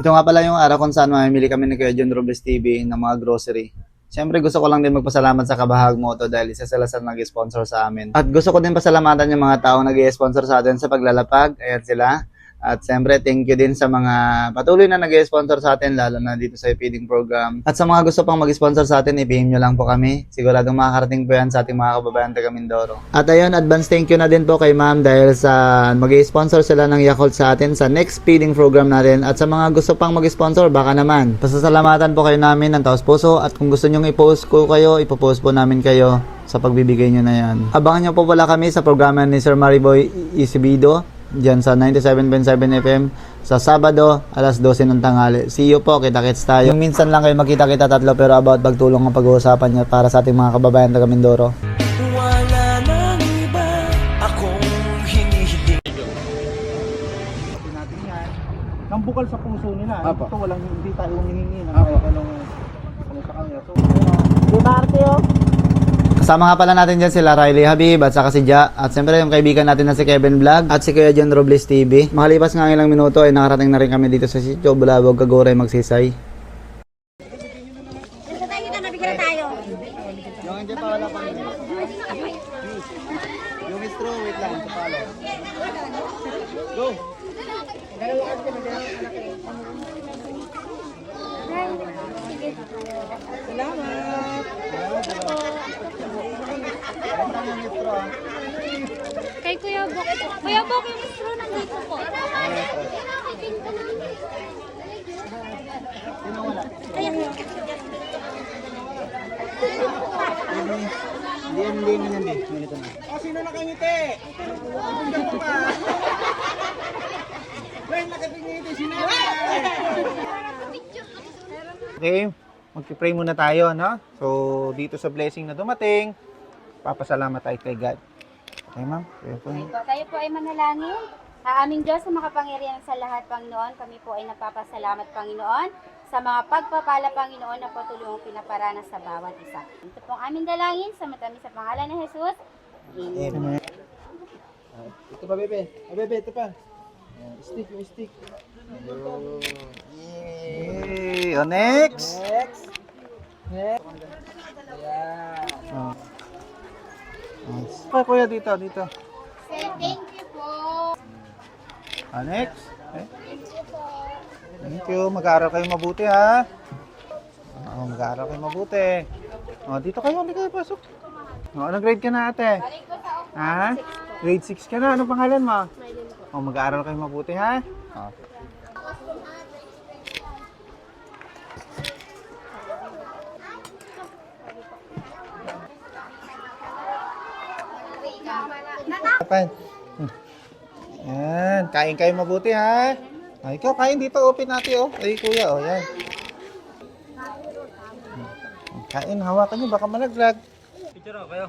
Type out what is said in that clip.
Ito nga pala yung araw kung saan mamimili kami ni Kuya John Robles TV ng mga grocery. Siyempre gusto ko lang din magpasalamat sa Kabahag Moto dahil isa sila sa nag-sponsor sa amin. At gusto ko din pasalamatan yung mga taong nag-sponsor sa atin sa paglalapag. Ayan sila. At siyempre, thank you din sa mga patuloy na nag-sponsor sa atin, lalo na dito sa feeding program. At sa mga gusto pang mag-sponsor sa atin, i-PM nyo lang po kami. Siguradong makakarating po yan sa ating mga kababayan taga Mindoro. At ayun, advance thank you na din po kay ma'am dahil sa mag-sponsor sila ng Yakult sa atin sa next feeding program natin. At sa mga gusto pang mag-sponsor, baka naman. Pasasalamatan po kayo namin ng taos puso. At kung gusto nyo i-post ko kayo, ipopost po namin kayo sa pagbibigay nyo na yan. Abangan nyo po pala kami sa programa ni Sir Mariboy Isibido dyan sa 97.7 FM sa Sabado, alas 12 ng tanghali. See you po, kita-kits tayo. Yung minsan lang kayo makita-kita tatlo pero about pagtulong ang pag-uusapan niya para sa ating mga kababayan taga Mindoro. Wala nang iba akong hinihiling. Natin yan. Nang bukal sa puso nila. Apo. Ito walang hindi tayo humihingi ng Apo. kahit anong ano sa kanila. So, di ba arte oh? Kasama nga pala natin dyan sila Riley Habib at saka si Ja. At siyempre yung kaibigan natin na si Kevin Vlog at si Kuya John Robles TV. Makalipas nga ilang minuto ay nakarating na rin kami dito sa sitio Bulabog, Caguray, Magsisay. Basta tayo dito, nabigyan na tayo. Yung hindi pa wala pang yung straw, wait lang, ito pala. Go! Kay Kuya Bok. Kuya Bok, yung straw nandito po. Hindi yan din. Ganito na. Oh, sino nakangiti? Ito pa. Well, nakapingiti, sino? Okay, mag-pray muna tayo, no? So, dito sa blessing na dumating, papasalamat tayo kay God. Okay, ma'am? Tayo po ay manalangin. Aming Diyos sa makapangyarihan sa lahat, Panginoon, kami po ay napapasalamat, Panginoon, sa mga pagpapala, Panginoon, na patuloy mong pinaparanas sa bawat isa. Ito pong aming dalangin sa matamis sa pangalan ng Jesus. Amen. Ito pa, bebe. Bebe, ito pa. Stick, yung stick. Yay! O, next! Next. Next. Yeah. Oh. Nice. Pa, kuya, dito. Say thank you po. Next. Okay. Thank you. Mag-aaral kayo mabuti, ha? Mag-aaral kayo mabuti. Dito kayo. Hindi kayo pasok. Anong grade ka na, ate? Balik ko sa Ha? Grade 6 ka na. Anong pangalan mo? Mag-aaral kayo mabuti, ha? Kapan? Yan. Kain kayo mabuti, ha? Ikaw, kain dito. Open natin, oh. Ay, kuya, oh. Yan. Kain, hawakan nyo. Baka malaglag. Picture ako kayo.